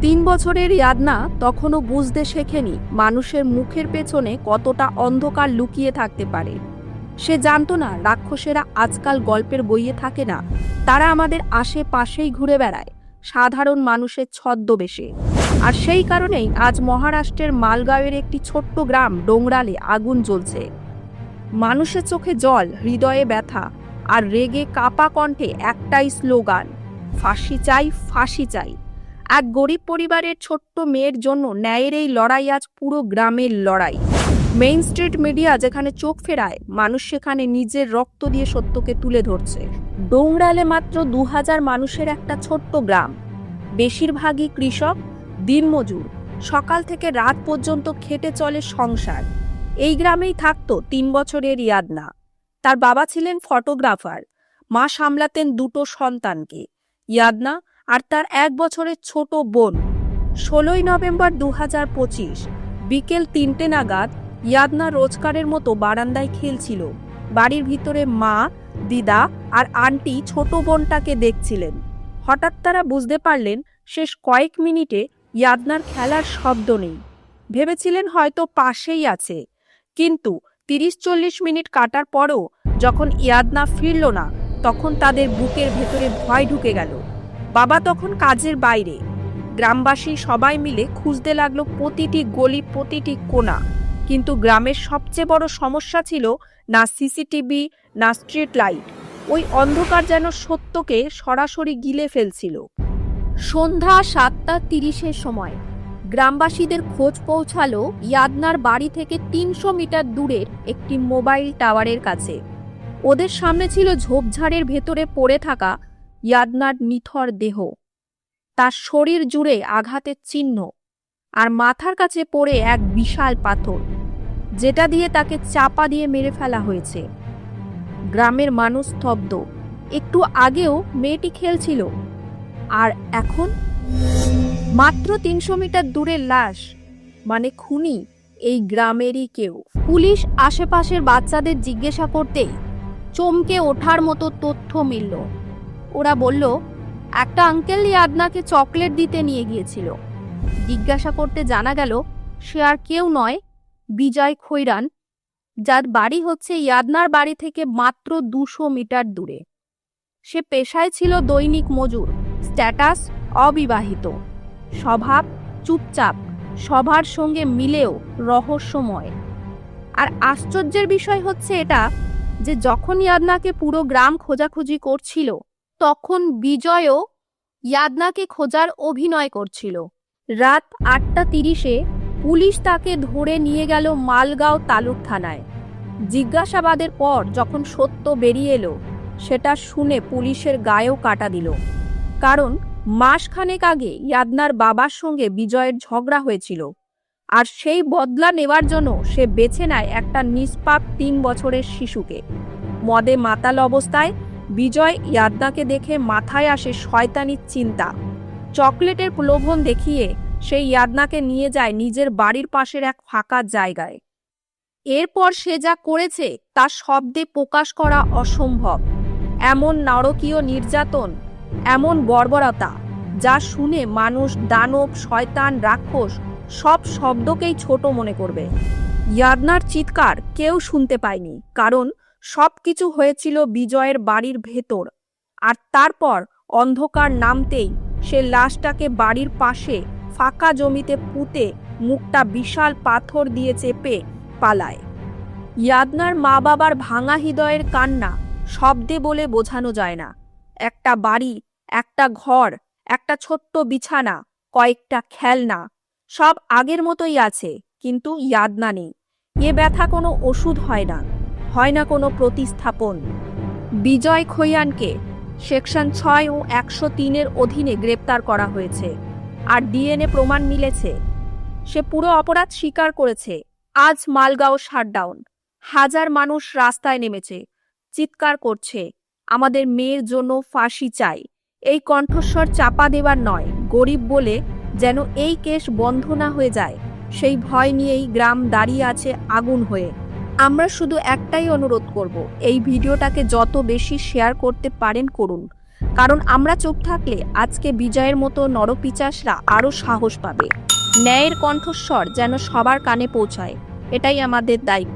3 বছরের ইয়াদনা তখনও বুঝতে শেখেনি মানুষের মুখের পেছনে কতটা অন্ধকার লুকিয়ে থাকতে পারে। সে জানতো না রাক্ষসেরা আজকাল গল্পের বইয়ে থাকে না, তারা আমাদের আশেপাশেই ঘুরে বেড়ায়, সাধারণ মানুষের ছদ্মবেশে। আর সেই কারণেই আজ মহারাষ্ট্রের মালগাঁওয়ের একটি ছোট্ট গ্রাম ডোংরালে আগুন জ্বলছে। মানুষের চোখে জল, হৃদয়ে ব্যথা, আর রেগে কাপা কণ্ঠে একটাই স্লোগান, ফাঁসি চাই, ফাঁসি চাই। এক গরিব পরিবারের ছোট্ট মেয়ের জন্য ন্যায়ের এই লড়াই আজ পুরো গ্রামের লড়াই। মেইন স্ট্রিট মিডিয়া যেখানে চোখ ফেরায়, মানুষ সেখানে নিজের রক্ত দিয়ে সত্যকে তুলে ধরছে। ডোংরালে মাত্র 2000 মানুষের একটা ছোট্ট গ্রাম, বেশিরভাগই কৃষক, দিনমজুর। সকাল থেকে রাত পর্যন্ত খেটে চলে সংসার। এই গ্রামেই থাকতো 3 বছরের ইয়াদনা। তার বাবা ছিলেন ফটোগ্রাফার, মা সামলাতেন 2টো সন্তানকে, ইয়াদনা আর তার 1 বছরের ছোট বোন। 16ই নভেম্বর 2025 বিকেল 3টে নাগাদ ইয়াদনা রোজকারের মতো বারান্দায় খেলছিল। বাড়ির ভিতরে মা, দিদা আর আন্টি ছোট বোনটাকে দেখছিলেন। হঠাৎ তারা বুঝতে পারলেন শেষ কয়েক মিনিটে ইয়াদনার খেলার শব্দ নেই। ভেবেছিলেন হয়তো পাশেই আছে, কিন্তু 30-40 মিনিট কাটার পরও যখন ইয়াদনা ফিরল না, তখন তাদের বুকের ভেতরে ভয় ঢুকে গেল। বাবা তখন কাজের বাইরে। গ্রামবাসী সবাই মিলে খুঁজতে লাগলো প্রতিটি গলি, প্রতিটি কোণা। কিন্তু গ্রামের সবচেয়ে বড় সমস্যা ছিল না সিসিটিভি, না স্ট্রিট লাইট। ওই অন্ধকার যেন সত্যকে সরাসরি গিলে ফেলছিল। সন্ধ্যা 7:30-এর সময় গ্রামবাসীদের খোঁজ পৌঁছালো ইয়াদনার বাড়ি থেকে 300 মিটার দূরের একটি মোবাইল টাওয়ারের কাছে। ওদের সামনে ছিল ঝোপঝাড়ের ভেতরে পড়ে থাকা ইয়াদনার নিথর দেহ, তার শরীর জুড়ে আঘাতের চিহ্ন, আর মাথার কাছে পড়ে এক বিশাল পাথর, যেটা দিয়ে তাকে চাপা দিয়ে মেরে ফেলা হয়েছে। গ্রামের মানুষ স্তব্ধ। একটু আগেও মেয়েটি খেলছিল, আর এখন মাত্র 300 মিটার দূরের লাশ, মানে খুনি এই গ্রামেরই কেউ। পুলিশ আশেপাশের বাচ্চাদের জিজ্ঞাসা করতেই চমকে ওঠার মতো তথ্য মিলল। ওরা বলল, একটা আঙ্কেল ইয়াদনাকে চকলেট দিতে নিয়ে গিয়েছিল। জিজ্ঞাসা করতে জানা গেল সে আর কেউ নয়, বিজয় খৈরান, যার বাড়ি হচ্ছে ইয়াদনার বাড়ি থেকে মাত্র 200 মিটার দূরে। সে পেশায় ছিল দৈনিক মজুর, স্ট্যাটাস অবিবাহিত, স্বভাব চুপচাপ, সবার সঙ্গে মিলেও রহস্যময়। আর আশ্চর্যের বিষয় হচ্ছে এটা যে যখন ইয়াদনাকে পুরো গ্রাম খোঁজাখুঁজি করছিল, তখন বিজয়ও ইয়াদনাকে খোঁজার অভিনয় করছিল। রাত 8:30-এ পুলিশ তাকে ধরে নিয়ে গেল মালগাঁও তালুক থানায়। জিজ্ঞাসাবাদের পর যখন সত্য বেরিয়ে এলো, সেটা শুনে পুলিশের গায়েও কাটা দিল। কারণ মাসখানেক আগে ইয়াদনার বাবার সঙ্গে বিজয়ের ঝগড়া হয়েছিল, আর সেই বদলা নেওয়ার জন্য সে বেছে নেয় একটা নিষ্পাপ 3 বছরের শিশুকে। মদে মাতাল অবস্থায় বিজয় ইয়াদনাকে দেখে মাথায় আসে শয়তানির চিন্তা। চকলেটের প্রলোভন দেখিয়ে সেই ইয়াদনাকে নিয়ে যায় নিজের বাড়ির পাশের এক ফাঁকা জায়গায়। এরপর সে যা করেছে তা শব্দে প্রকাশ করা অসম্ভব। এমন নারকীয় নির্যাতন, এমন বর্বরতা, যা শুনে মানুষ দানব, শয়তান, রাক্ষস সব শব্দকেই ছোট মনে করবে। ইয়াদনার চিৎকার কেউ শুনতে পায়নি, কারণ সবকিছু হয়েছিল বিজয়ের বাড়ির ভেতর। আর তারপর অন্ধকার নামতেই সে লাশটাকে বাড়ির পাশে ফাঁকা জমিতে পুঁতে মুখটা বিশাল পাথর দিয়ে চেপে পালায়। ইয়াদনার মা বাবার ভাঙা হৃদয়ের কান্না শব্দে বলে বোঝানো যায় না। একটা বাড়ি, একটা ঘর, একটা ছোট্ট বিছানা, কয়েকটা খেলনা, সব আগের মতোই আছে, কিন্তু ইয়াদনা নেই। এ ব্যথা কোনো ওষুধ হয় না, হয় না কোনো প্রতিস্থাপন। বিজয় খৈয়ানকে সেকশন 6 ও 103-এর অধীনে গ্রেপ্তার করা হয়েছে, আর ডিএনএ প্রমাণ মিলেছে। সে পুরো অপরাধ স্বীকার করেছে। আজ মালগাঁও শাটডাউন। হাজার মানুষ রাস্তায় নেমেছে, চিৎকার করছে, আমাদের মেয়ের জন্য ফাঁসি চাই। এই কণ্ঠস্বর চাপা দেওয়ার নয়, গরিব বলে যেন এই কেস বন্ধ না হয়ে যায়, সেই ভয় নিয়েই গ্রাম দাঁড়িয়ে আছে আগুন হয়ে। আমরা শুধু একটাই অনুরোধ করব, এই ভিডিওটাকে যত বেশি শেয়ার করতে পারেন করুন, কারণ আমরা চুপ থাকলে আজকে বিজয়ের মতো নরপিচাসরা আরও সাহস পাবে। ন্যায়ের কণ্ঠস্বর যেন সবার কানে পৌঁছায়, এটাই আমাদের দায়িত্ব।